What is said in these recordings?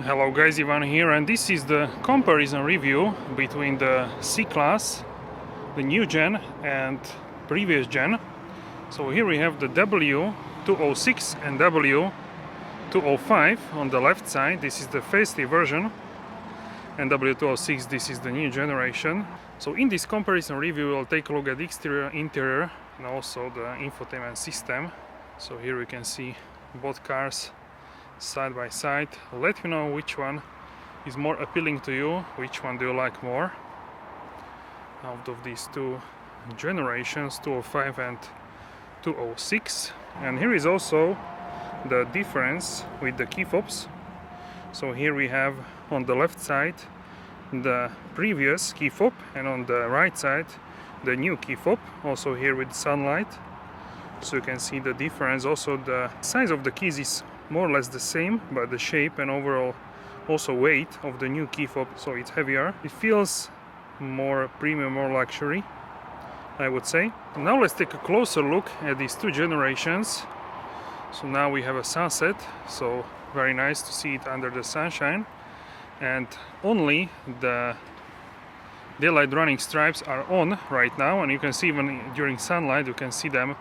Hello guys, Ivan here, and this is the comparison review between the C Class, the new gen and previous gen. So here we have the W206 and W205 on the left side. This is the facelift version, and W206, this is the new generation. So in this comparison review we'll take a look at exterior, interior and also the infotainment system. So here we can see both cars side by side. Let me know which one is more appealing to you, which one do you like more out of these two generations, 205 and 206. And here is also the difference with the key fobs. So here we have on the left side the previous key fob, and on the right side the new key fob, also here with sunlight. So you can see the difference. Also the size of the keys is more or less the same, but the shape and overall also weight of the new key fob, so it's heavier. It feels more premium, more luxury, I would say. Now let's take a closer look at these two generations. So now we have a sunset, so very nice to see it under the sunshine, and only the daylight running stripes are on right now, and you can see even during sunlight you can see them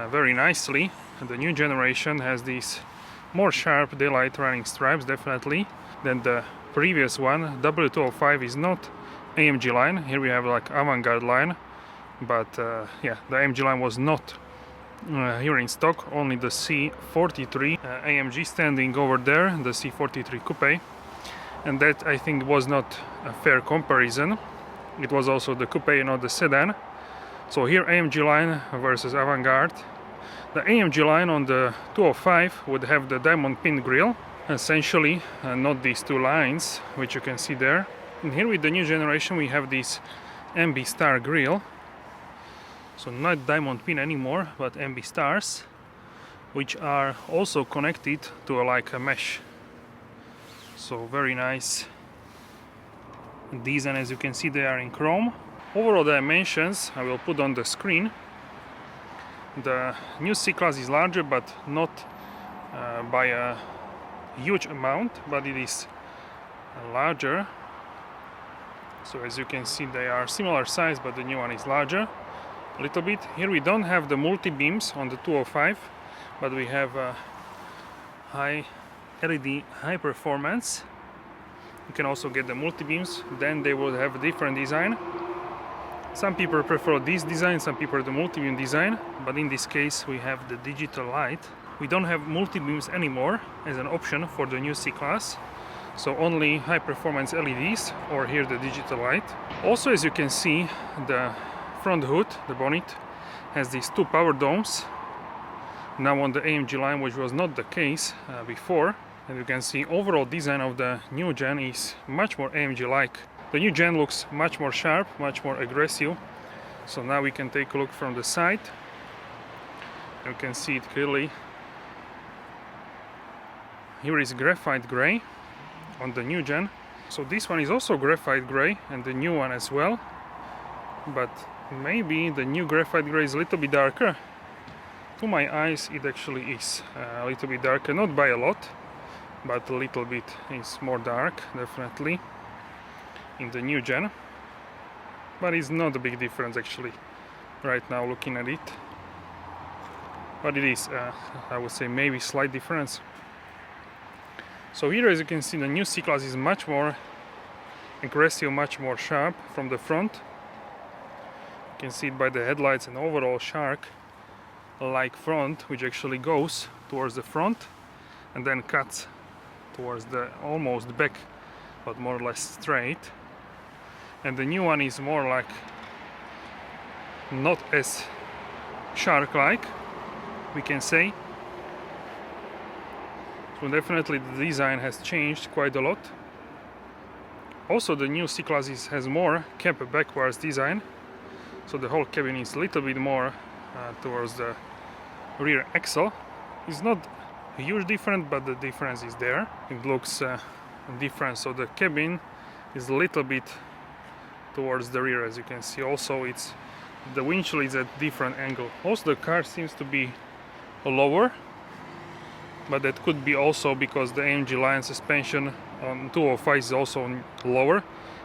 very nicely. And the new generation has these more sharp daylight running stripes definitely than the previous one. W205 is not AMG line. Here we have like avant-garde line, but yeah, the AMG line was not here in stock. Only the C43 AMG standing over there, the C43 coupe, and that I think was not a fair comparison. It was also the coupe, not the sedan. So here AMG line versus avant-garde. The AMG line on the 205 would have the diamond pin grille, essentially, not these two lines which you can see there. And here with the new generation we have this MB star grille, so not diamond pin anymore, but MB stars, which are also connected to like a mesh. So very nice design. As you can see, they are in chrome. Overall dimensions I will put on the screen. The new C Class is larger, but not by a huge amount, but it is larger. So as you can see, they are similar size, but the new one is larger a little bit. Here we don't have the multi-beams on the 205, but we have high LED high performance. You can also get the multi-beams, then they will have a different design. Some people prefer this design, some people the multi-beam design, but in this case we have the digital light. We don't have multi-beams anymore as an option for the new C Class, so only high performance LEDs, or here the digital light. Also, as you can see, the front hood, the bonnet, has these two power domes now on the AMG line, which was not the case before. And you can see overall design of the new gen is much more AMG like. The new gen looks much more sharp, much more aggressive. So now we can take a look from the side. You can see it clearly. Here is graphite gray on the new gen. So this one is also graphite gray, and the new one as well. But maybe the new graphite gray is a little bit darker. To my eyes it actually is a little bit darker, not by a lot, but a little bit is more dark, definitely, in the new gen. But it's not a big difference actually right now looking at it, but it is I would say maybe slight difference. So here, as you can see, the new C Class is much more aggressive, much more sharp from the front. You can see it by the headlights and overall shark like front, which actually goes towards the front and then cuts towards the almost back, but more or less straight. And the new one is more like not as shark like, we can say. So definitely the design has changed quite a lot. Also the new C Class has more cab backwards design, so the whole cabin is a little bit more towards the rear axle. It's not a huge difference, but the difference is there. It looks different, so the cabin is a little bit towards the rear, as you can see. Also it's the windshield is at different angle. Also the car seems to be lower but that could be also because the AMG line suspension on 205 is also lower,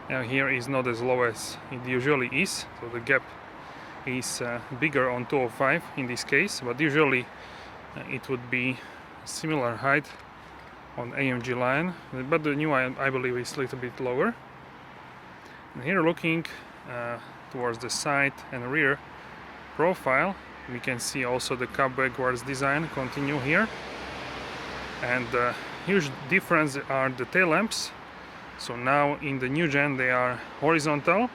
and here is not as low as it usually is, so the gap is bigger on 205 in this case, but usually it would be similar height on AMG line, but the new I believe is a little bit lower. And here looking towards the side and rear profile, we can see also the cab backwards design continue here, and the huge difference are the tail lamps. So now in the new gen they are horizontal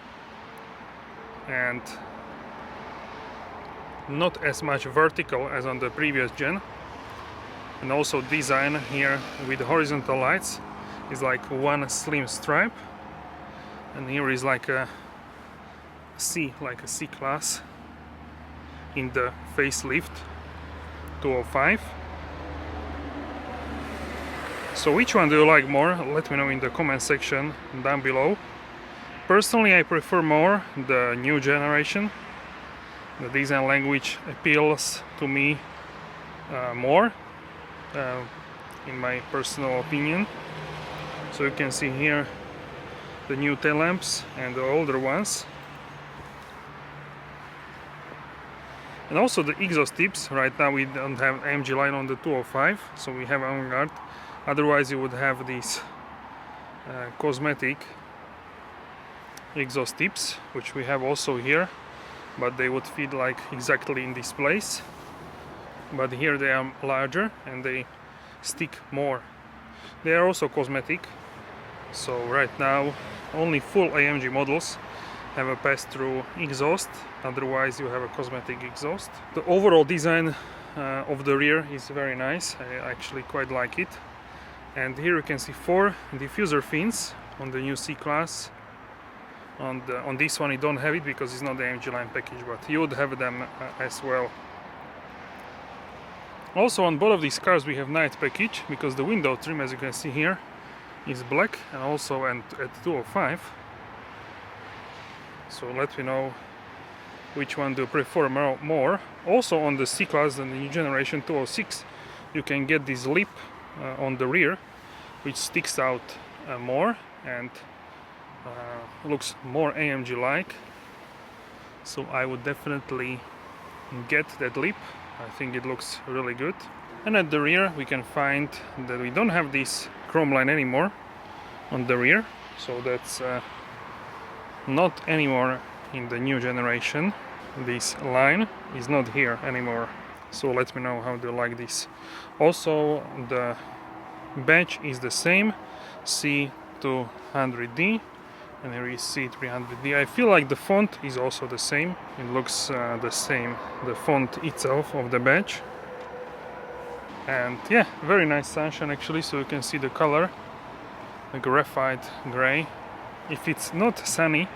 and not as much vertical as on the previous gen, and also design here with horizontal lights is like one slim stripe, and here is like a C class in the facelift 205. So which one do you like more? Let me know in the comment section down below. Personally, I prefer more the new generation. The design language appeals to me more, in my personal opinion. So you can see here the new tail lamps and the older ones, and also the exhaust tips. Right now we don't have AMG line on the 205, so we have avant-garde. Otherwise you would have these cosmetic exhaust tips, which we have also here, but they would fit like exactly in this place, but here they are larger and they stick more. They are also cosmetic, so right now only full AMG models have a pass-through exhaust, otherwise you have a cosmetic exhaust. The overall design of the rear is very nice, I actually quite like it. And here you can see 4 diffuser fins on the new C Class. On this one you don't have it because it's not the AMG line package, but you would have them as well. Also on both of these cars we have night package, because the window trim, as you can see here, is black, and also at 205. So let me know which one do you prefer more. Also on the C Class and the new generation 206 you can get this lip on the rear, which sticks out more and looks more AMG like, so I would definitely get that lip. I think it looks really good. And at the rear we can find that we don't have this chrome line anymore on the rear, so that's not anymore in the new generation. This line is not here anymore, so let me know how do you like this. Also the badge is the same, C200D, and here is C300D. I feel like the font is also the same. It looks the same, the font itself of the badge. And yeah, very nice sunshine actually, so you can see the color, the graphite gray. If it's not sunny,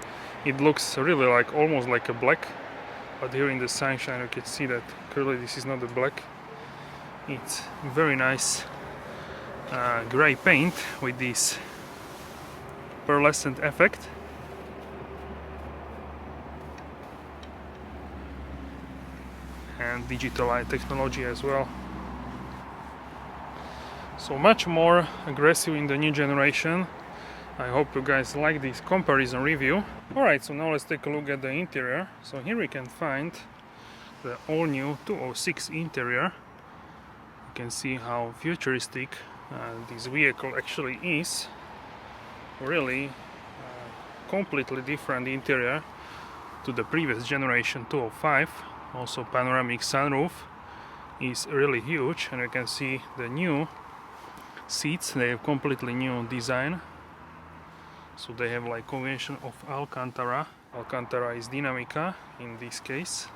it looks really like almost like a black, but here in the sunshine you can see that clearly this is not a black. It's very nice gray paint with this pearlescent effect. And digital eye technology as well. So much more aggressive in the new generation. I hope you guys like this comparison review. Alright, so now let's take a look at the interior. So here we can find the all-new 206 interior. You can see how futuristic this vehicle actually is. Really completely different interior to the previous generation 205. Also panoramic sunroof is really huge, and you can see the new seats, they have completely new design. So they have like combination of Alcantara. Alcantara is Dinamica in this case,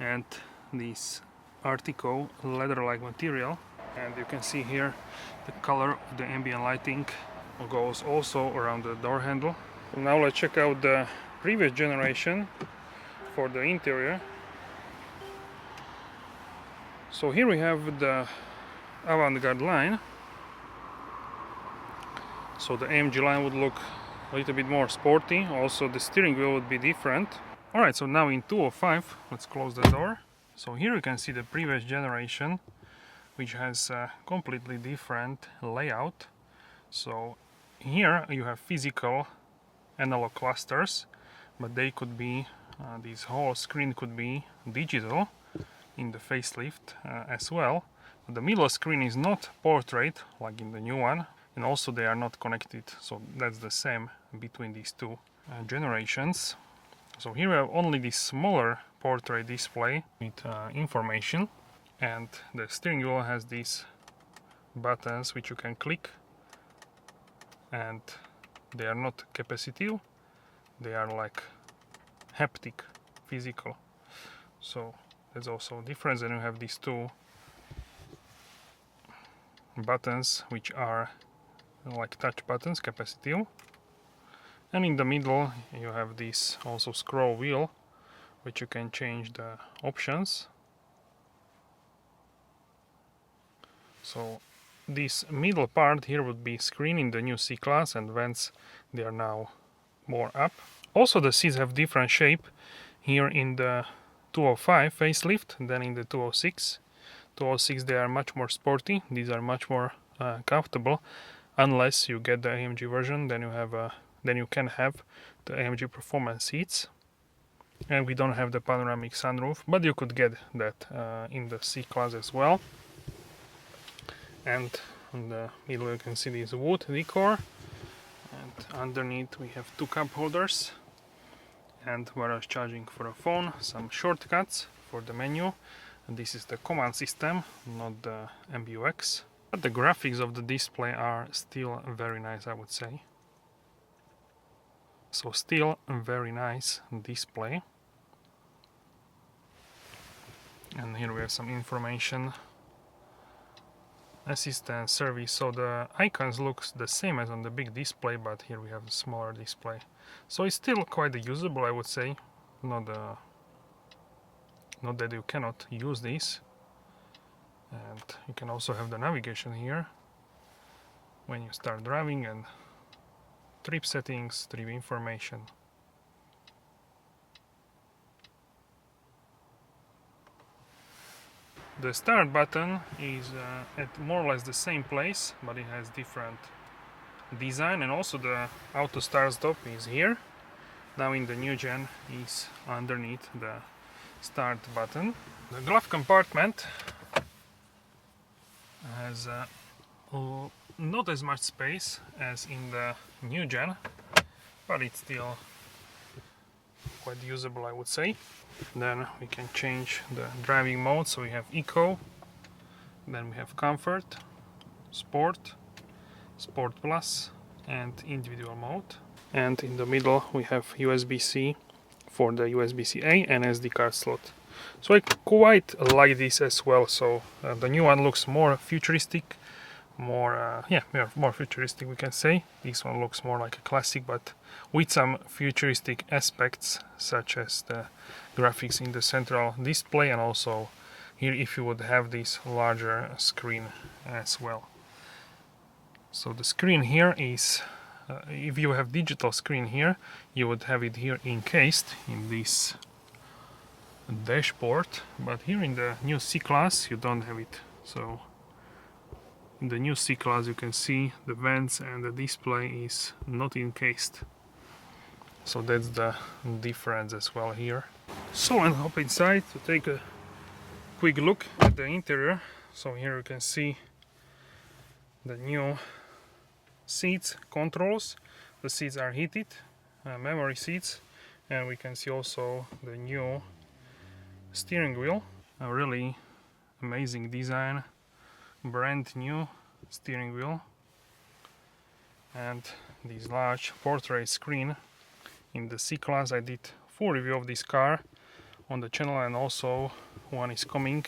and this Artico leather-like material. And you can see here the color of the ambient lighting goes also around the door handle. So now let's check out the previous generation for the interior. So here we have the avant-garde line. So the AMG line would look a little bit more sporty. Also the steering wheel would be different. Alright, so now in 205, let's close the door. So here you can see the previous generation which has a completely different layout. So here you have physical analog clusters, but they could be, this whole screen could be digital in the facelift as well. The middle screen is not portrait like in the new one, and also they are not connected, so that's the same between these two generations. So here we have only this smaller portrait display with information, and the steering wheel has these buttons which you can click, and they are not capacitive, they are like haptic, physical. So there's also a difference. Then you have these two buttons which are like touch buttons, capacitive, and in the middle you have this also scroll wheel which you can change the options. So this middle part here would be screen in the new C Class, and vents, they are now more up. Also the seats have different shape here in the 205 facelift than in the 206. 206 they are much more sporty, these are much more comfortable. Unless you get the AMG version, then you can have the AMG performance seats, and we don't have the panoramic sunroof, but you could get that in the C Class as well. And in the middle you can see this wood decor, and underneath we have two cup holders and wireless charging for a phone, some shortcuts for the menu, and this is the command system, not the MBUX. But the graphics of the display are still very nice, I would say. So still a very nice display. And here we have some information, assistance, service. So the icons looks the same as on the big display, but here we have a smaller display. So it's still quite usable, I would say. Not that you cannot use this. And you can also have the navigation here when you start driving, and trip settings, trip information. The start button is at more or less the same place, but it has different design, and also the auto start stop is here. Now in the new gen is underneath the start button. The glove compartment has not as much space as in the new gen, but it's still quite usable, I would say. Then we can change the driving mode, so we have Eco, then we have Comfort, Sport, Sport Plus, and Individual mode. And in the middle we have USB-C for the USB-C-A and SD card slot. So I quite like this as well. So the new one looks more futuristic, more futuristic, we can say. This one looks more like a classic, but with some futuristic aspects, such as the graphics in the central display, and also here if you would have this larger screen as well. So the screen here is, if you have digital screen here, you would have it here encased in this dashboard, but here in the new C Class you don't have it. So in the new C Class you can see the vents and the display is not encased. So that's the difference as well here. So I'll hop inside to take a quick look at the interior. So here you can see the new seats controls. The seats are heated, memory seats, and we can see also the new steering wheel. A really amazing design, brand new steering wheel, and this large portrait screen. In the C Class I did full review of this car on the channel, and also one is coming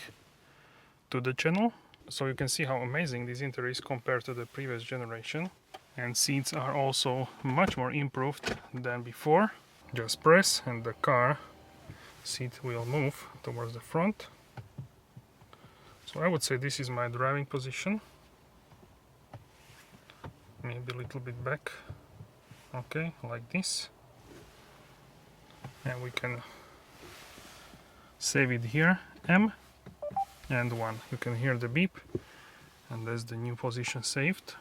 to the channel. So you can see how amazing this interior is compared to the previous generation. And seats are also much more improved than before. Just press and the car seat will move towards the front. So I would say this is my driving position. Maybe a little bit back. Okay, like this. And we can save it here, M. and 1. You can hear the beep, and that's the new position saved.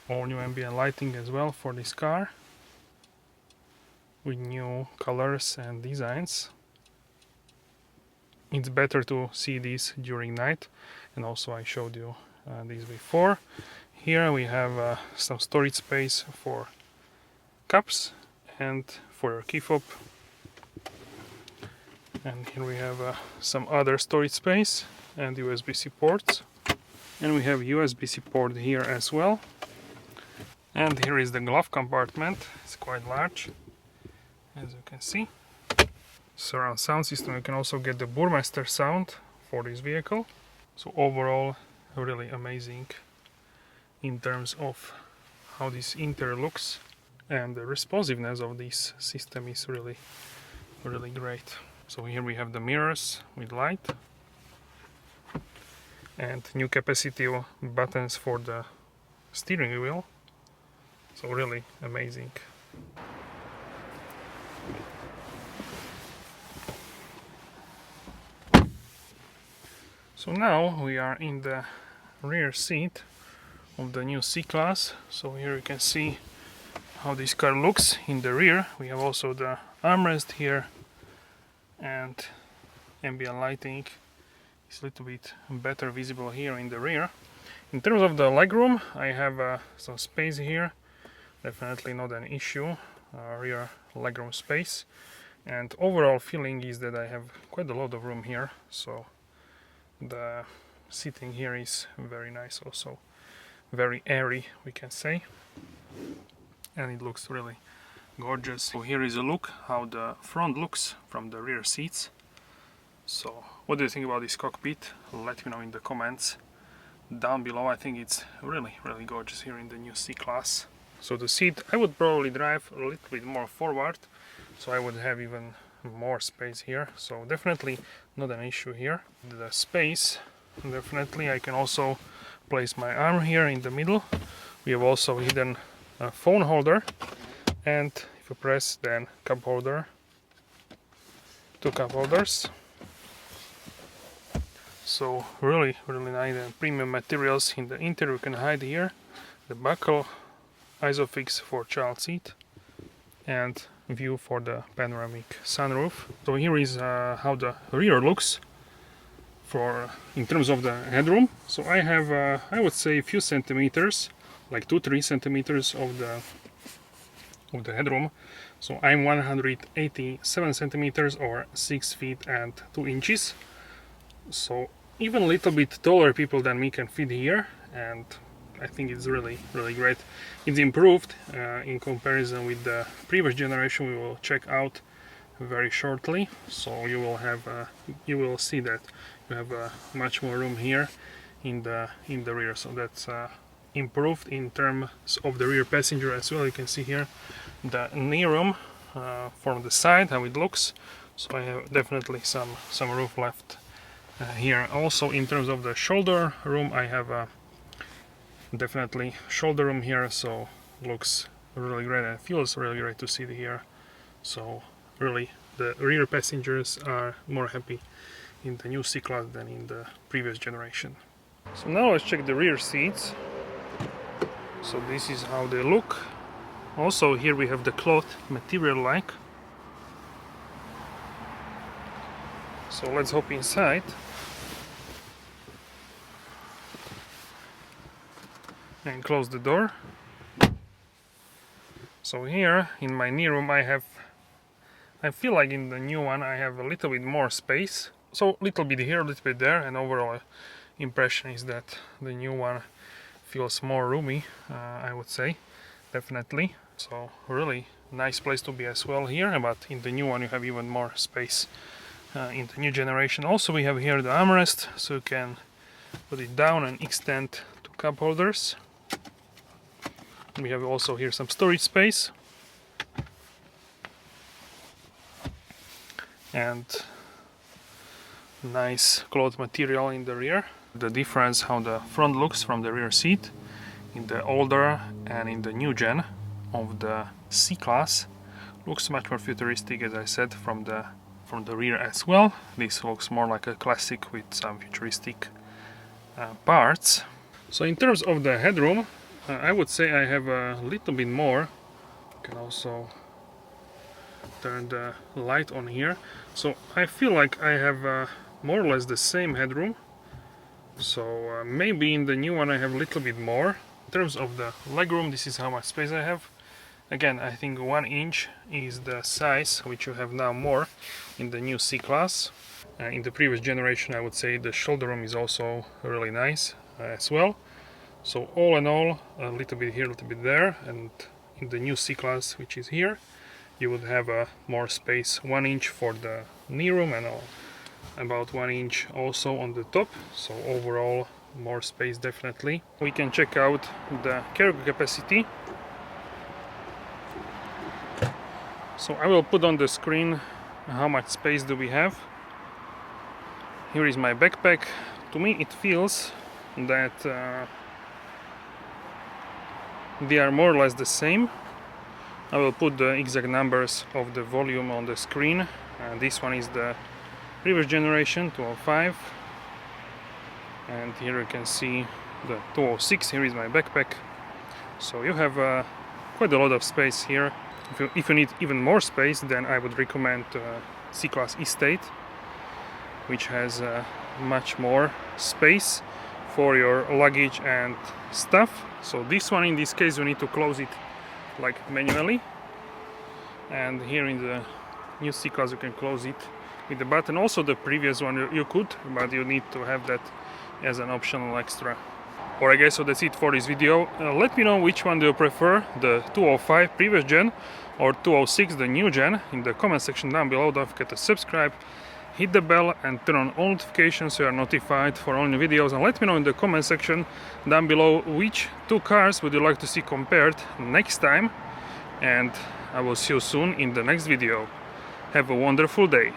All new ambient lighting as well for this car, with new colors and designs. It's better to see these during night, and also I showed you these before. Here we have some storage space for cups and for your key fob. And here we have some other storage space and USB-C ports. And we have USB-C port here as well. And here is the glove compartment. It's quite large, as you can see. Surround sound system. You can also get the Burmester sound for this vehicle. So overall, really amazing in terms of how this interior looks, and the responsiveness of this system is really great. So here we have the mirrors with light and new capacitive buttons for the steering wheel. So really amazing. So now we are in the rear seat of the new C Class. So here you can see how this car looks in the rear. We have also the armrest here, and ambient lighting is a little bit better visible here in the rear. In terms of the legroom, I have some space here. Definitely not an issue, rear legroom space. And overall feeling is that I have quite a lot of room here. So the seating here is very nice, also very airy, we can say, and it looks really gorgeous. So here is a look how the front looks from the rear seats. So what do you think about this cockpit? Let me know in the comments down below. I think it's really gorgeous here in the new C Class. So the seat, I would probably drive a little bit more forward, so I would have even more space here. So definitely not an issue here. The space, definitely I can also place my arm here in the middle. We have also hidden a phone holder, and if you press, then cup holder, 2 cup holders. So really nice and premium materials in the interior. You can hide here the buckle, ISOFIX for child seat, and view for the panoramic sunroof. So here is how the rear looks for in terms of the headroom. So I have I would say a few centimeters, like 2-3 centimeters of the headroom. So I'm 187 centimeters or 6 feet and 2 inches. So even a little bit taller people than me can fit here, and I think it's really great. It's improved in comparison with the previous generation. We will check out very shortly. So you will have you will see that you have much more room here in the rear. So that's improved in terms of the rear passenger as well. You can see here the knee room from the side, how it looks. So I have definitely some room left here. Also in terms of the shoulder room, I have definitely shoulder room here, so looks really great and feels really great to see it here. So really the rear passengers are more happy in the new C Class than in the previous generation. So now let's check the rear seats. So this is how they look. Also here we have the cloth material like. So let's hop inside. And close the door. So here in my knee room I feel like in the new one I have a little bit more space. So a little bit here, a little bit there, and overall impression is that the new one feels more roomy, I would say, definitely. So really nice place to be as well here, but in the new one you have even more space in the new generation. Also we have here the armrest, so you can put it down and extend to cup holders. We have also here some storage space, and nice cloth material in the rear. The difference how the front looks from the rear seat in the older and in the new gen of the C Class looks much more futuristic, as I said, from the from the rear as well. This looks more like a classic with some futuristic parts. So in terms of the headroom, I would say I have a little bit more. You can also turn the light on here. So I feel like I have more or less the same headroom. So maybe in the new one I have a little bit more. In terms of the legroom, this is how much space I have. Again, I think 1 inch is the size which you have now more in the new C Class. In the previous generation, I would say the shoulder room is also really nice as well. So all in all, a little bit here, a little bit there, and in the new C Class, which is here, you would have more space, 1 inch for the knee room and about 1 inch also on the top. So overall, more space definitely. We can check out the cargo capacity. So I will put on the screen how much space do we have. Here is my backpack. To me it feels that they are more or less the same. I will put the exact numbers of the volume on the screen. This one is the previous generation, 205. And here you can see the 206. Here is my backpack. So you have quite a lot of space here. If you need even more space, then I would recommend C Class Estate, which has much more space for your luggage and stuff. So this one, in this case, you need to close it like manually, and here in the new C Class you can close it with the button. Also the previous one you could, but you need to have that as an optional extra. Alright guys, so that's it for this video. Let me know which one do you prefer, the 205 previous gen or 206 the new gen, in the comment section down below. Don't forget to subscribe, hit the bell and turn on all notifications so you are notified for all new videos, and let me know in the comment section down below which two cars would you like to see compared next time, and I will see you soon in the next video. Have a wonderful day.